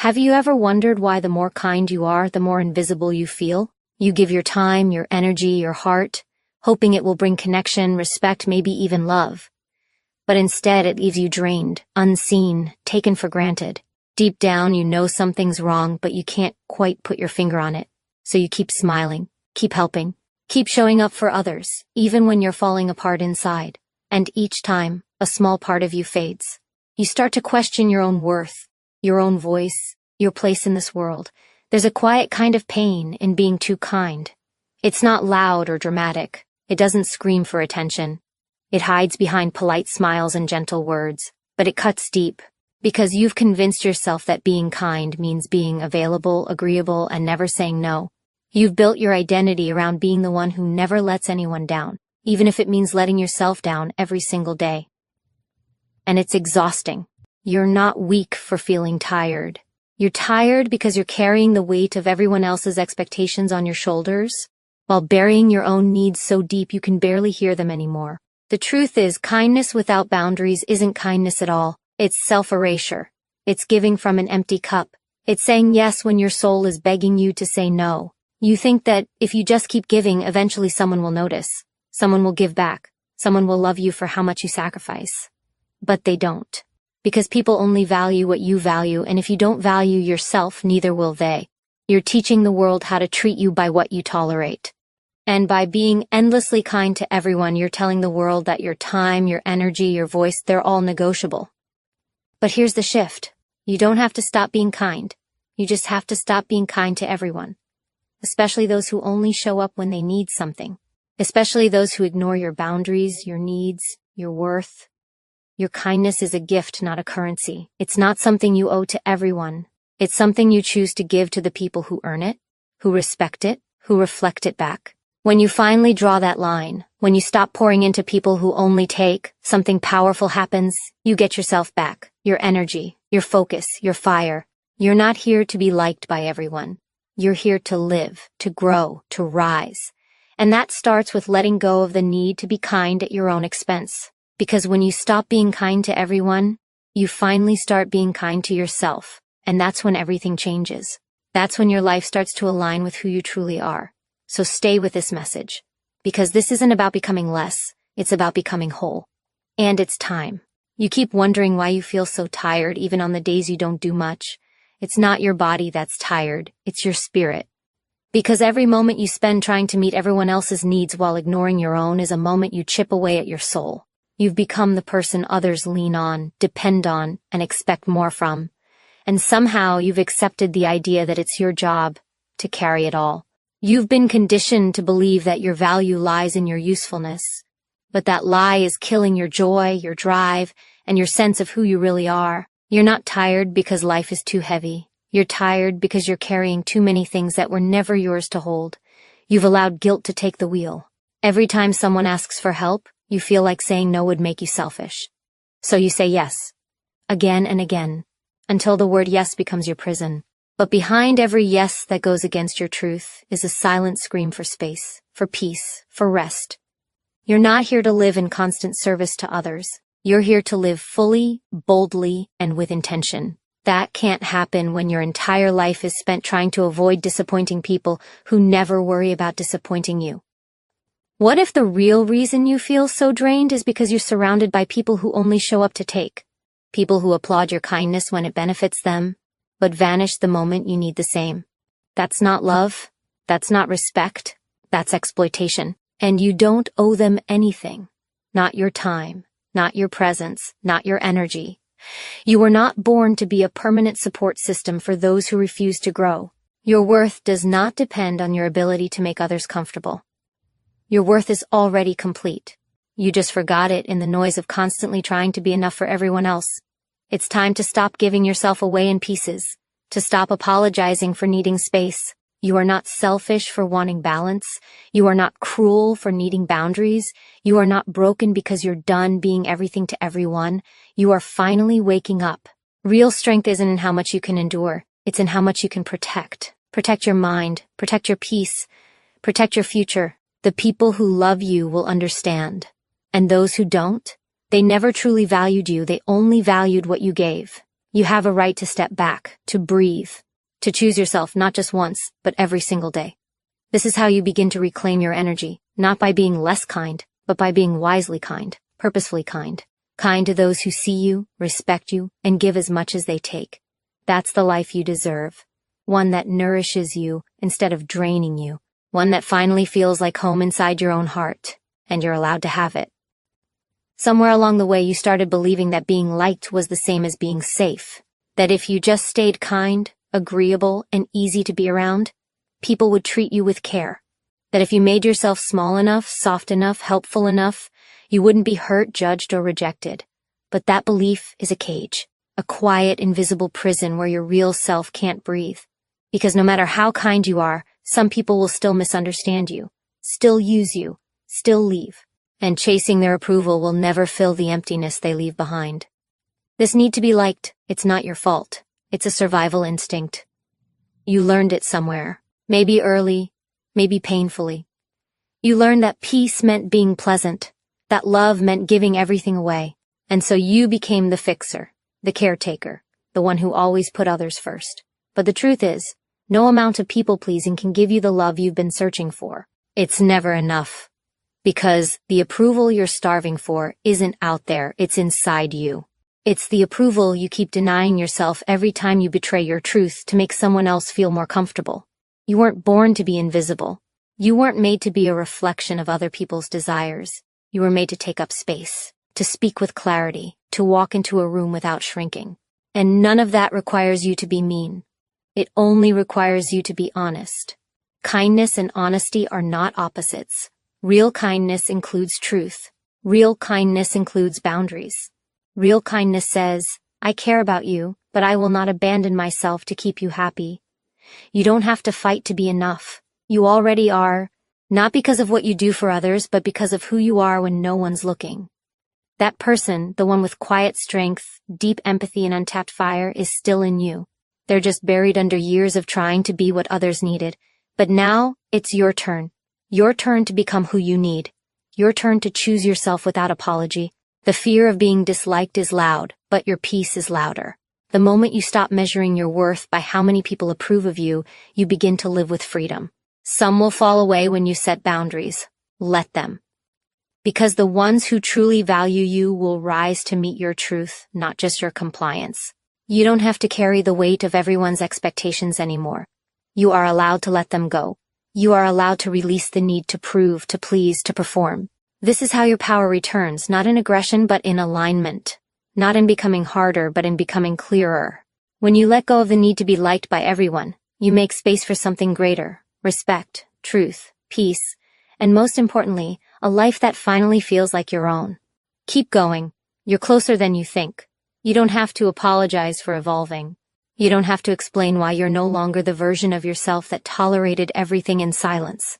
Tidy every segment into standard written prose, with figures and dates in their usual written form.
Have you ever wondered why the more kind you are, the more invisible you feel? You give your time, your energy, your heart, hoping it will bring connection, respect, maybe even love. But instead it leaves you drained, unseen, taken for granted. Deep down you know something's wrong, but you can't quite put your finger on it. So you keep smiling, keep helping, keep showing up for others, even when you're falling apart inside. And each time, a small part of you fades. You start to question your own worth, your own voice, your place in this world. There's a quiet kind of pain in being too kind. It's not loud or dramatic. It doesn't scream for attention. It hides behind polite smiles and gentle words, but it cuts deep, because you've convinced yourself that being kind means being available, agreeable, and never saying no. You've built your identity around being the one who never lets anyone down, even if it means letting yourself down every single day. And it's exhausting. You're not weak for feeling tired. You're tired because you're carrying the weight of everyone else's expectations on your shoulders, while burying your own needs so deep you can barely hear them anymore. The truth is, kindness without boundaries isn't kindness at all. It's self-erasure. It's giving from an empty cup. It's saying yes when your soul is begging you to say no. You think that if you just keep giving, eventually someone will notice. Someone will give back. Someone will love you for how much you sacrifice. But they don't. Because people only value what you value, and if you don't value yourself, neither will they. You're teaching the world how to treat you by what you tolerate. And by being endlessly kind to everyone, you're telling the world that your time, your energy, your voice, they're all negotiable. But here's the shift. You don't have to stop being kind. You just have to stop being kind to everyone. Especially those who only show up when they need something. Especially those who ignore your boundaries, your needs, your worth. Your kindness is a gift, not a currency. It's not something you owe to everyone. It's something you choose to give to the people who earn it, who respect it, who reflect it back. When you finally draw that line, when you stop pouring into people who only take, something powerful happens. You get yourself back, your energy, your focus, your fire. You're not here to be liked by everyone. You're here to live, to grow, to rise. And that starts with letting go of the need to be kind at your own expense. Because when you stop being kind to everyone, you finally start being kind to yourself. And that's when everything changes. That's when your life starts to align with who you truly are. So stay with this message. Because this isn't about becoming less. It's about becoming whole. And it's time. You keep wondering why you feel so tired even on the days you don't do much. It's not your body that's tired. It's your spirit. Because every moment you spend trying to meet everyone else's needs while ignoring your own is a moment you chip away at your soul. You've become the person others lean on, depend on, and expect more from. And somehow you've accepted the idea that it's your job to carry it all. You've been conditioned to believe that your value lies in your usefulness. But that lie is killing your joy, your drive, and your sense of who you really are. You're not tired because life is too heavy. You're tired because you're carrying too many things that were never yours to hold. You've allowed guilt to take the wheel. Every time someone asks for help, you feel like saying no would make you selfish. So you say yes, again and again, until the word yes becomes your prison. But behind every yes that goes against your truth is a silent scream for space, for peace, for rest. You're not here to live in constant service to others. You're here to live fully, boldly, and with intention. That can't happen when your entire life is spent trying to avoid disappointing people who never worry about disappointing you. What if the real reason you feel so drained is because you're surrounded by people who only show up to take? People who applaud your kindness when it benefits them, but vanish the moment you need the same. That's not love. That's not respect. That's exploitation. And you don't owe them anything. Not your time, not your presence, not your energy. You were not born to be a permanent support system for those who refuse to grow. Your worth does not depend on your ability to make others comfortable. Your worth is already complete. You just forgot it in the noise of constantly trying to be enough for everyone else. It's time to stop giving yourself away in pieces, to stop apologizing for needing space. You are not selfish for wanting balance. You are not cruel for needing boundaries. You are not broken because you're done being everything to everyone. You are finally waking up. Real strength isn't in how much you can endure. It's in how much you can protect. Protect your mind. Protect your peace. Protect your future. The people who love you will understand. And those who don't, they never truly valued you. They only valued what you gave. You have a right to step back, to breathe, to choose yourself not just once, but every single day. This is how you begin to reclaim your energy, not by being less kind, but by being wisely kind, purposefully kind. Kind to those who see you, respect you, and give as much as they take. That's the life you deserve. One that nourishes you instead of draining you. One that finally feels like home inside your own heart, and you're allowed to have it. Somewhere along the way you started believing that being liked was the same as being safe. That if you just stayed kind, agreeable, and easy to be around, people would treat you with care. That if you made yourself small enough, soft enough, helpful enough, you wouldn't be hurt, judged, or rejected. But that belief is a cage, a quiet, invisible prison where your real self can't breathe. Because no matter how kind you are, some people will still misunderstand you, still use you, still leave. And chasing their approval will never fill the emptiness they leave behind. This need to be liked, it's not your fault. It's a survival instinct. You learned it somewhere, maybe early, maybe painfully. You learned that peace meant being pleasant, that love meant giving everything away. And so you became the fixer, the caretaker, the one who always put others first. But the truth is, no amount of people-pleasing can give you the love you've been searching for. It's never enough. Because the approval you're starving for isn't out there, it's inside you. It's the approval you keep denying yourself every time you betray your truth to make someone else feel more comfortable. You weren't born to be invisible. You weren't made to be a reflection of other people's desires. You were made to take up space, to speak with clarity, to walk into a room without shrinking. And none of that requires you to be mean. It only requires you to be honest. Kindness and honesty are not opposites. Real kindness includes truth. Real kindness includes boundaries. Real kindness says, I care about you, but I will not abandon myself to keep you happy. You don't have to fight to be enough. You already are, not because of what you do for others, but because of who you are when no one's looking. That person, the one with quiet strength, deep empathy, and untapped fire, is still in you. They're just buried under years of trying to be what others needed. But now, it's your turn. Your turn to become who you need. Your turn to choose yourself without apology. The fear of being disliked is loud, but your peace is louder. The moment you stop measuring your worth by how many people approve of you, you begin to live with freedom. Some will fall away when you set boundaries. Let them. Because the ones who truly value you will rise to meet your truth, not just your compliance. You don't have to carry the weight of everyone's expectations anymore. You are allowed to let them go. You are allowed to release the need to prove, to please, to perform. This is how your power returns, not in aggression, but in alignment. Not in becoming harder, but in becoming clearer. When you let go of the need to be liked by everyone, you make space for something greater. Respect, truth, peace, and most importantly, a life that finally feels like your own. Keep going. You're closer than you think. You don't have to apologize for evolving. You don't have to explain why you're no longer the version of yourself that tolerated everything in silence.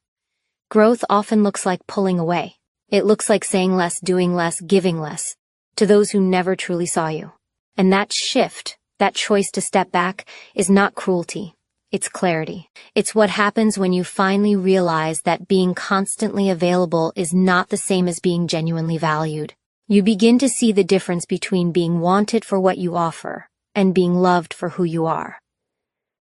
Growth often looks like pulling away. It looks like saying less, doing less, giving less, to those who never truly saw you. And that shift, that choice to step back, is not cruelty. It's clarity. It's what happens when you finally realize that being constantly available is not the same as being genuinely valued. You begin to see the difference between being wanted for what you offer and being loved for who you are.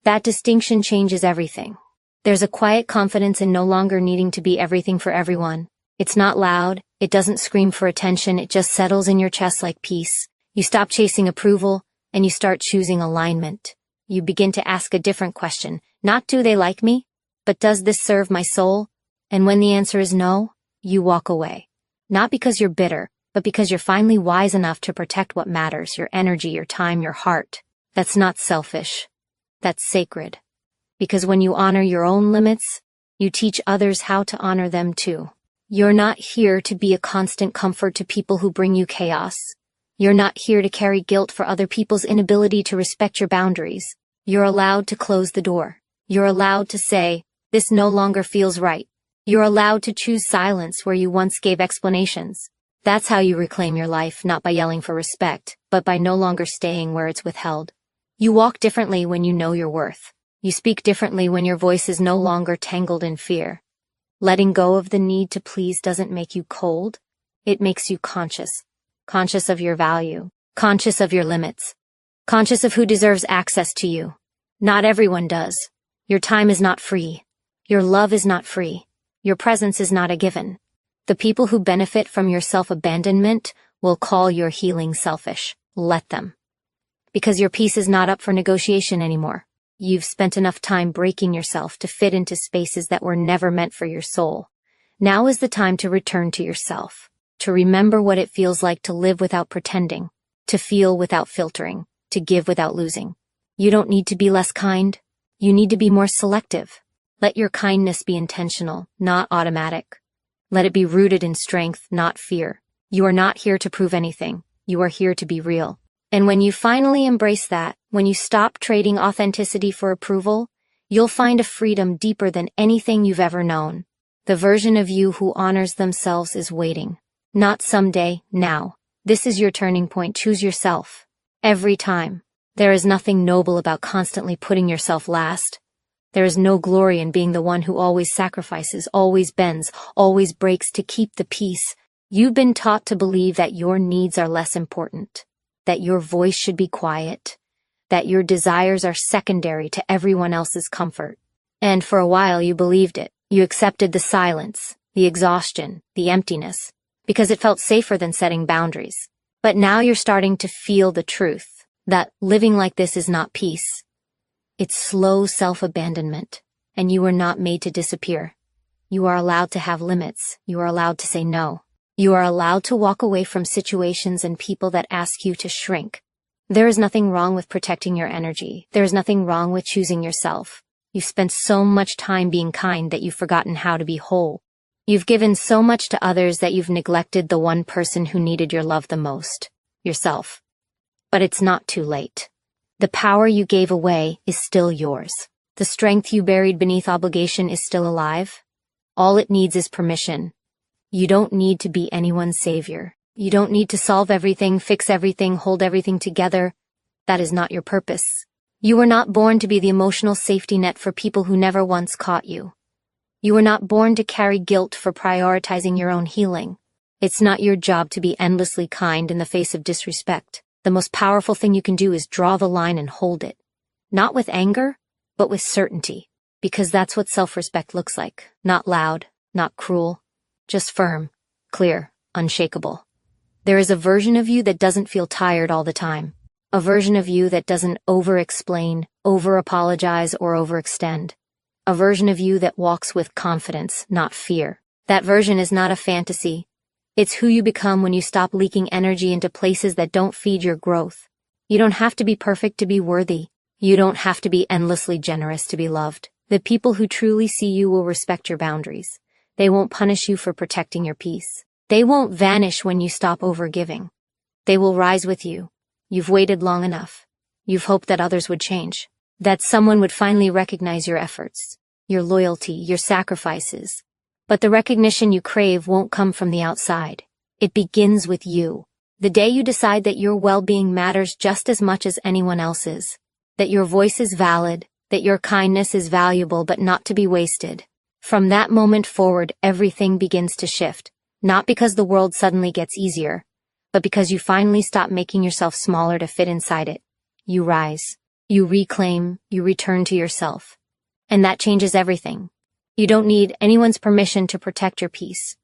That distinction changes everything. There's a quiet confidence in no longer needing to be everything for everyone. It's not loud, it doesn't scream for attention, it just settles in your chest like peace. You stop chasing approval, and you start choosing alignment. You begin to ask a different question, not do they like me, but does this serve my soul? And when the answer is no, you walk away. Not because you're bitter, but because you're finally wise enough to protect what matters, your energy, your time, your heart. That's not selfish. That's sacred. Because when you honor your own limits, you teach others how to honor them too. You're not here to be a constant comfort to people who bring you chaos. You're not here to carry guilt for other people's inability to respect your boundaries. You're allowed to close the door. You're allowed to say, this no longer feels right. You're allowed to choose silence where you once gave explanations. That's how you reclaim your life, not by yelling for respect, but by no longer staying where it's withheld. You walk differently when you know your worth. You speak differently when your voice is no longer tangled in fear. Letting go of the need to please doesn't make you cold. It makes you conscious. Conscious of your value. Conscious of your limits. conscious of who deserves access to you. Not everyone does. Your time is not free. Your love is not free. Your presence is not a given. The people who benefit from your self-abandonment will call your healing selfish. Let them. Because your peace is not up for negotiation anymore. You've spent enough time breaking yourself to fit into spaces that were never meant for your soul. Now is the time to return to yourself, to remember what it feels like to live without pretending, to feel without filtering, to give without losing. You don't need to be less kind. You need to be more selective. Let your kindness be intentional, not automatic. Let it be rooted in strength, not fear. You are not here to prove anything. You are here to be real. And when you finally embrace that, when you stop trading authenticity for approval, you'll find a freedom deeper than anything you've ever known. The version of you who honors themselves is waiting. Not someday, now. This is your turning point. Choose yourself. Every time. There is nothing noble about constantly putting yourself last. There is no glory in being the one who always sacrifices, always bends, always breaks to keep the peace. You've been taught to believe that your needs are less important, that your voice should be quiet, that your desires are secondary to everyone else's comfort. And for a while you believed it. You accepted the silence, the exhaustion, the emptiness, because it felt safer than setting boundaries. But now you're starting to feel the truth, that living like this is not peace. It's slow self-abandonment, and you are not made to disappear. You are allowed to have limits. You are allowed to say no. You are allowed to walk away from situations and people that ask you to shrink. There is nothing wrong with protecting your energy. There is nothing wrong with choosing yourself. You've spent so much time being kind that you've forgotten how to be whole. You've given so much to others that you've neglected the one person who needed your love the most, yourself. But it's not too late. The power you gave away is still yours. The strength you buried beneath obligation is still alive. All it needs is permission. You don't need to be anyone's savior. You don't need to solve everything, fix everything, hold everything together. That is not your purpose. You were not born to be the emotional safety net for people who never once caught you. You were not born to carry guilt for prioritizing your own healing. It's not your job to be endlessly kind in the face of disrespect. The most powerful thing you can do is draw the line and hold it. Not with anger, but with certainty. Because that's what self-respect looks like. Not loud, not cruel, just firm, clear, unshakable. There is a version of you that doesn't feel tired all the time. A version of you that doesn't over-explain, over-apologize, or overextend. A version of you that walks with confidence, not fear. That version is not a fantasy. It's who you become when you stop leaking energy into places that don't feed your growth. You don't have to be perfect to be worthy. You don't have to be endlessly generous to be loved. The people who truly see you will respect your boundaries. They won't punish you for protecting your peace. They won't vanish when you stop overgiving. They will rise with you. You've waited long enough. You've hoped that others would change. That someone would finally recognize your efforts, your loyalty, your sacrifices. But the recognition you crave won't come from the outside. It begins with you. The day you decide that your well-being matters just as much as anyone else's. That your voice is valid, that your kindness is valuable but not to be wasted. From that moment forward, everything begins to shift. Not because the world suddenly gets easier, but because you finally stop making yourself smaller to fit inside it. You rise. You reclaim. You return to yourself. And that changes everything. You don't need anyone's permission to protect your peace.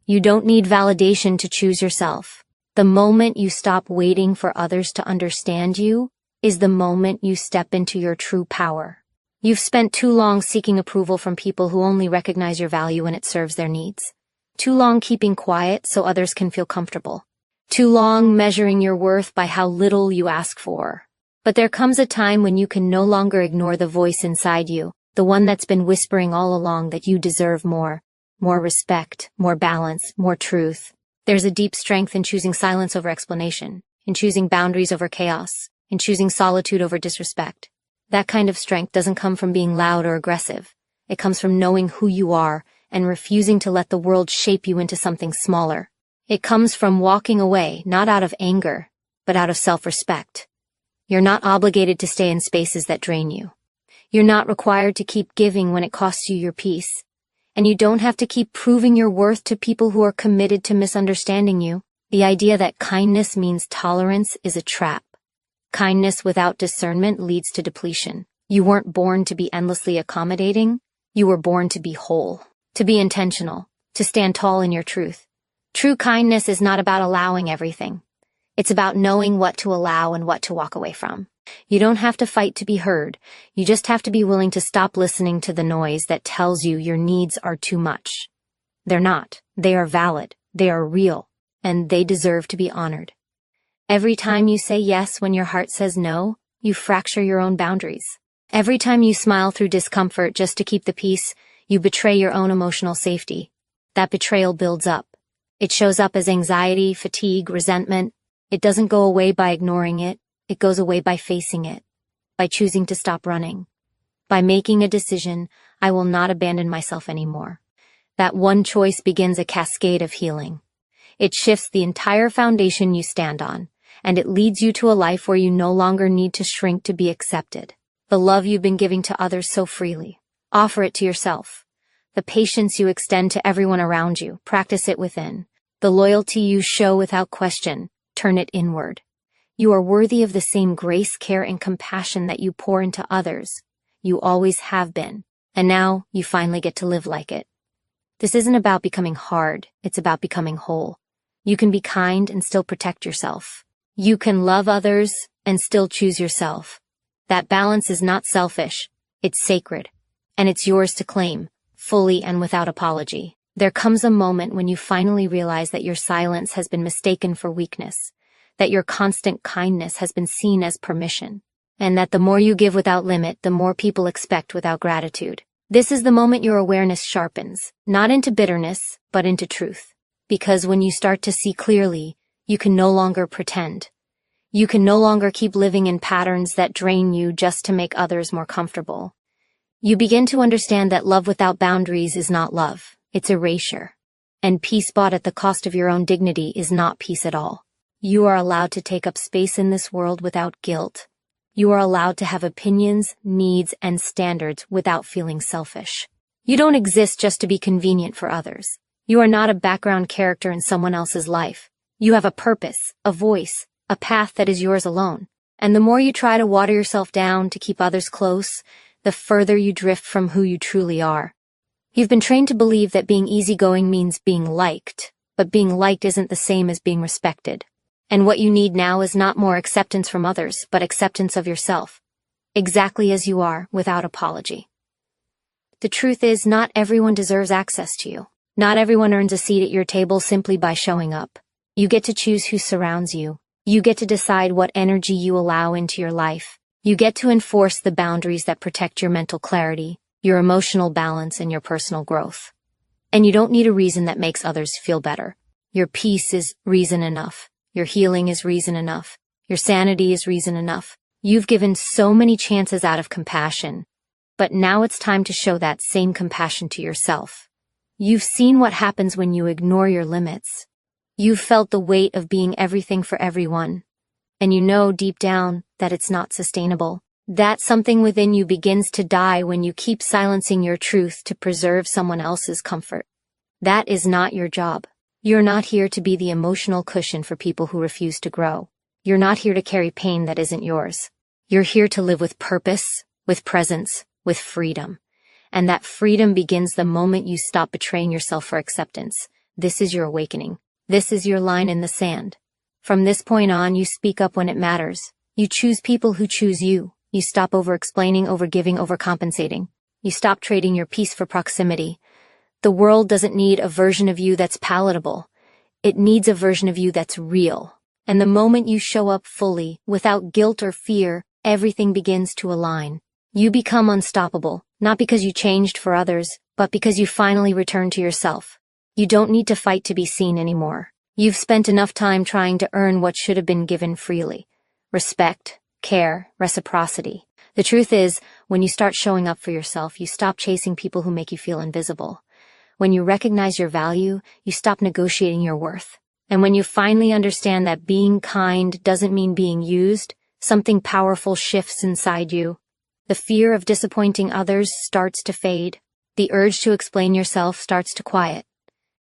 You don't need validation to choose yourself. The moment you stop waiting for others to understand you is the moment you step into your true power. You've spent too long seeking approval from people who only recognize your value when it serves their needs. Too long keeping quiet so others can feel comfortable. Too long measuring your worth by how little you ask for. But there comes a time when you can no longer ignore the voice inside you, the one that's been whispering all along that you deserve more. More respect, more balance, more truth. There's a deep strength in choosing silence over explanation, in choosing boundaries over chaos, in choosing solitude over disrespect. That kind of strength doesn't come from being loud or aggressive. It comes from knowing who you are and refusing to let the world shape you into something smaller. It comes from walking away, not out of anger, but out of self-respect. You're not obligated to stay in spaces that drain you. You're not required to keep giving when it costs you your peace. And you don't have to keep proving your worth to people who are committed to misunderstanding you. The idea that kindness means tolerance is a trap. Kindness without discernment leads to depletion. You weren't born to be endlessly accommodating. You were born to be whole, to be intentional, to stand tall in your truth. True kindness is not about allowing everything. It's about knowing what to allow and what to walk away from. You don't have to fight to be heard. You just have to be willing to stop listening to the noise that tells you your needs are too much. They're not. They are valid. They are real. And they deserve to be honored. Every time you say yes when your heart says no, you fracture your own boundaries. Every time you smile through discomfort just to keep the peace, you betray your own emotional safety. That betrayal builds up. It shows up as anxiety, fatigue, resentment. It doesn't go away by ignoring it. It goes away by facing it, by choosing to stop running, by making a decision, I will not abandon myself anymore. That one choice begins a cascade of healing. It shifts the entire foundation you stand on, and it leads you to a life where you no longer need to shrink to be accepted. The love you've been giving to others so freely, offer it to yourself. The patience you extend to everyone around you, practice it within. The loyalty you show without question, turn it inward. You are worthy of the same grace, care, and compassion that you pour into others. You always have been, and now you finally get to live like it. This isn't about becoming hard, it's about becoming whole. You can be kind and still protect yourself. You can love others and still choose yourself. That balance is not selfish, it's sacred, and it's yours to claim, fully and without apology. There comes a moment when you finally realize that your silence has been mistaken for weakness, that your constant kindness has been seen as permission, and that the more you give without limit, the more people expect without gratitude. This is the moment your awareness sharpens, not into bitterness, but into truth. Because when you start to see clearly, you can no longer pretend. You can no longer keep living in patterns that drain you just to make others more comfortable. You begin to understand that love without boundaries is not love, it's erasure. And peace bought at the cost of your own dignity is not peace at all. You are allowed to take up space in this world without guilt. You are allowed to have opinions, needs, and standards without feeling selfish. You don't exist just to be convenient for others. You are not a background character in someone else's life. You have a purpose, a voice, a path that is yours alone. And the more you try to water yourself down to keep others close, the further you drift from who you truly are. You've been trained to believe that being easygoing means being liked, but being liked isn't the same as being respected. And what you need now is not more acceptance from others, but acceptance of yourself, exactly as you are, without apology. The truth is, not everyone deserves access to you. Not everyone earns a seat at your table simply by showing up. You get to choose who surrounds you. You get to decide what energy you allow into your life. You get to enforce the boundaries that protect your mental clarity, your emotional balance, and your personal growth. And you don't need a reason that makes others feel better. Your peace is reason enough. Your healing is reason enough. Your sanity is reason enough. You've given so many chances out of compassion, but now it's time to show that same compassion to yourself. You've seen what happens when you ignore your limits. You've felt the weight of being everything for everyone, and you know deep down that it's not sustainable. That something within you begins to die when you keep silencing your truth to preserve someone else's comfort. That is not your job. You're not here to be the emotional cushion for people who refuse to grow. You're not here to carry pain that isn't yours. You're here to live with purpose, with presence, with freedom. And that freedom begins the moment you stop betraying yourself for acceptance. This is your awakening. This is your line in the sand. From this point on, you speak up when it matters. You choose people who choose you. You stop over-explaining, over-giving, overcompensating. You stop trading your peace for proximity. The world doesn't need a version of you that's palatable. It needs a version of you that's real. And the moment you show up fully, without guilt or fear, everything begins to align. You become unstoppable, not because you changed for others, but because you finally return to yourself. You don't need to fight to be seen anymore. You've spent enough time trying to earn what should have been given freely. Respect, care, reciprocity. The truth is, when you start showing up for yourself, you stop chasing people who make you feel invisible. When you recognize your value, you stop negotiating your worth. And when you finally understand that being kind doesn't mean being used, something powerful shifts inside you. The fear of disappointing others starts to fade. The urge to explain yourself starts to quiet.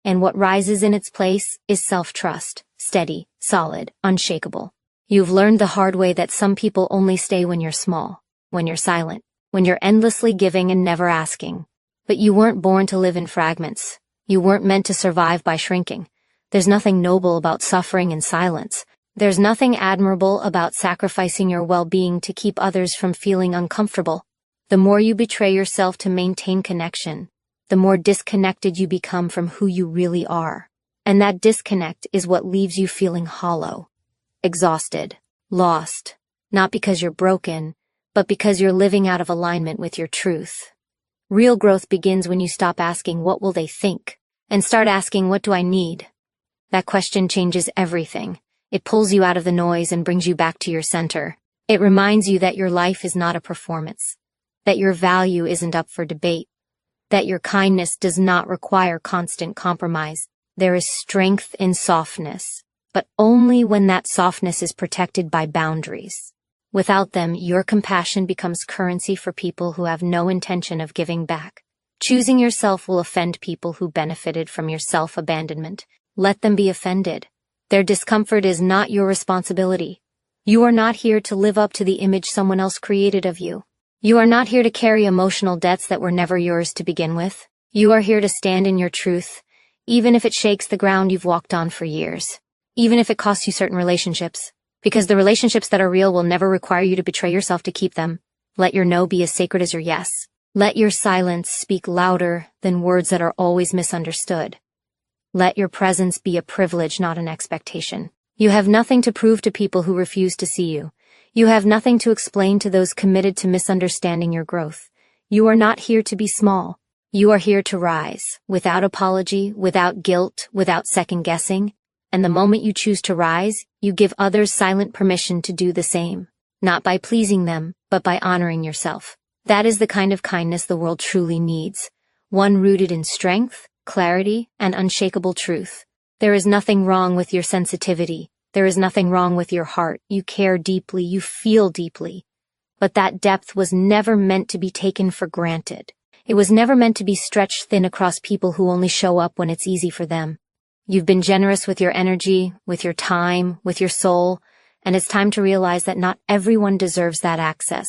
And what rises in its place is self-trust, steady, solid, unshakable. You've learned the hard way that some people only stay when you're small, when you're silent, when you're endlessly giving and never asking. But you weren't born to live in fragments. You weren't meant to survive by shrinking. There's nothing noble about suffering in silence. There's nothing admirable about sacrificing your well-being to keep others from feeling uncomfortable. The more you betray yourself to maintain connection, the more disconnected you become from who you really are. And that disconnect is what leaves you feeling hollow, exhausted, lost, not because you're broken, but because you're living out of alignment with your truth. Real growth begins when you stop asking, "What will they think?" and start asking, "What do I need?" That question changes everything. It pulls you out of the noise and brings you back to your center. It reminds you that your life is not a performance, that your value isn't up for debate, that your kindness does not require constant compromise. There is strength in softness, but only when that softness is protected by boundaries. Without them, your compassion becomes currency for people who have no intention of giving back. Choosing yourself will offend people who benefited from your self-abandonment. Let them be offended. Their discomfort is not your responsibility. You are not here to live up to the image someone else created of you. You are not here to carry emotional debts that were never yours to begin with. You are here to stand in your truth, even if it shakes the ground you've walked on for years. Even if it costs you certain relationships. Because the relationships that are real will never require you to betray yourself to keep them. Let your no be as sacred as your yes. Let your silence speak louder than words that are always misunderstood. Let your presence be a privilege, not an expectation. You have nothing to prove to people who refuse to see you. You have nothing to explain to those committed to misunderstanding your growth. You are not here to be small. You are here to rise, without apology, without guilt, without second-guessing. And the moment you choose to rise, you give others silent permission to do the same. Not by pleasing them, but by honoring yourself. That is the kind of kindness the world truly needs. One rooted in strength, clarity, and unshakable truth. There is nothing wrong with your sensitivity. There is nothing wrong with your heart. You care deeply, you feel deeply. But that depth was never meant to be taken for granted. It was never meant to be stretched thin across people who only show up when it's easy for them. You've been generous with your energy, with your time, with your soul, and it's time to realize that not everyone deserves that access.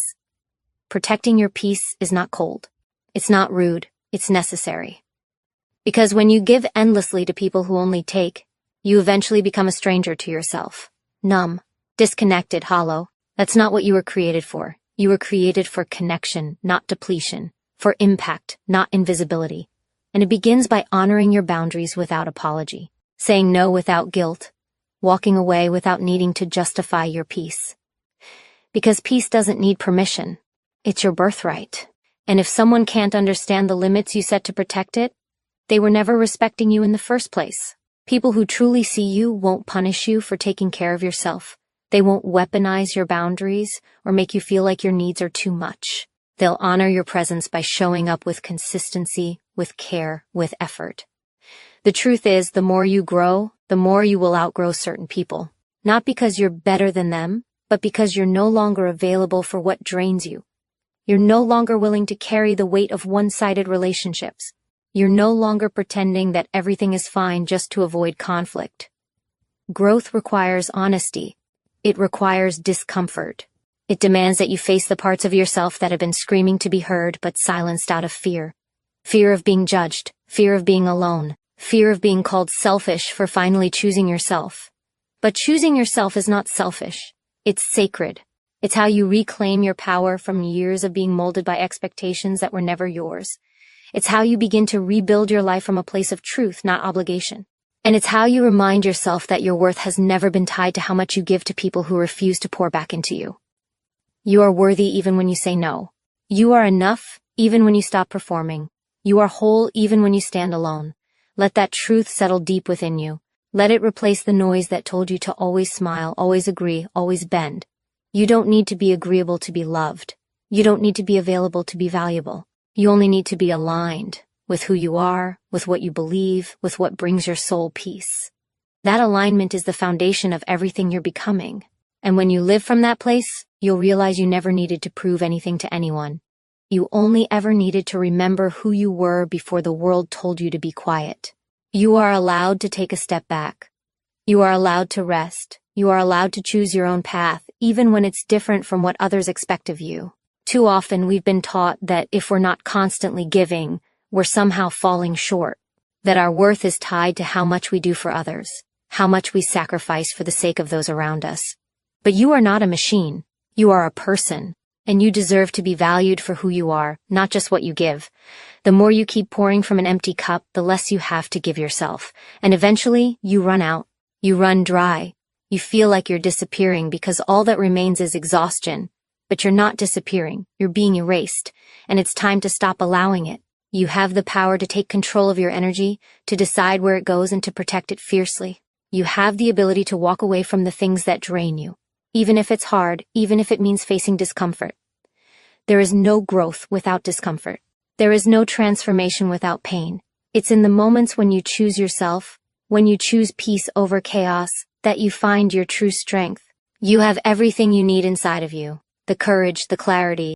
Protecting your peace is not cold. It's not rude. It's necessary. Because when you give endlessly to people who only take, you eventually become a stranger to yourself. Numb, disconnected, hollow. That's not what you were created for. You were created for connection, not depletion. For impact, not invisibility. And it begins by honoring your boundaries without apology. Saying no without guilt. Walking away without needing to justify your peace. Because peace doesn't need permission. It's your birthright. And if someone can't understand the limits you set to protect it, they were never respecting you in the first place. People who truly see you won't punish you for taking care of yourself. They won't weaponize your boundaries or make you feel like your needs are too much. They'll honor your presence by showing up with consistency, with care, with effort. The truth is, the more you grow, the more you will outgrow certain people. Not because you're better than them, but because you're no longer available for what drains you. You're no longer willing to carry the weight of one-sided relationships. You're no longer pretending that everything is fine just to avoid conflict. Growth requires honesty. It requires discomfort. It demands that you face the parts of yourself that have been screaming to be heard but silenced out of fear. Fear of being judged, fear of being alone, fear of being called selfish for finally choosing yourself. But choosing yourself is not selfish. It's sacred. It's how you reclaim your power from years of being molded by expectations that were never yours. It's how you begin to rebuild your life from a place of truth, not obligation. And it's how you remind yourself that your worth has never been tied to how much you give to people who refuse to pour back into you. You are worthy even when you say no. You are enough even when you stop performing. You are whole even when you stand alone. Let that truth settle deep within you. Let it replace the noise that told you to always smile, always agree, always bend. You don't need to be agreeable to be loved. You don't need to be available to be valuable. You only need to be aligned with who you are, with what you believe, with what brings your soul peace. That alignment is the foundation of everything you're becoming. And when you live from that place, you'll realize you never needed to prove anything to anyone. You only ever needed to remember who you were before the world told you to be quiet. You are allowed to take a step back. You are allowed to rest. You are allowed to choose your own path, even when it's different from what others expect of you. Too often we've been taught that if we're not constantly giving, we're somehow falling short, that our worth is tied to how much we do for others, how much we sacrifice for the sake of those around us. But you are not a machine. You are a person, and you deserve to be valued for who you are, not just what you give. The more you keep pouring from an empty cup, the less you have to give yourself, and eventually you run out. You run dry. You feel like you're disappearing because all that remains is exhaustion. But you're not disappearing. You're being erased, and it's time to stop allowing it. You have the power to take control of your energy, to decide where it goes and to protect it fiercely. You have the ability to walk away from the things that drain you, even if it's hard, even if it means facing discomfort. There is no growth without discomfort. There is no transformation without pain. It's in the moments when you choose yourself, when you choose peace over chaos, that you find your true strength. You have everything you need inside of you: the courage, the clarity,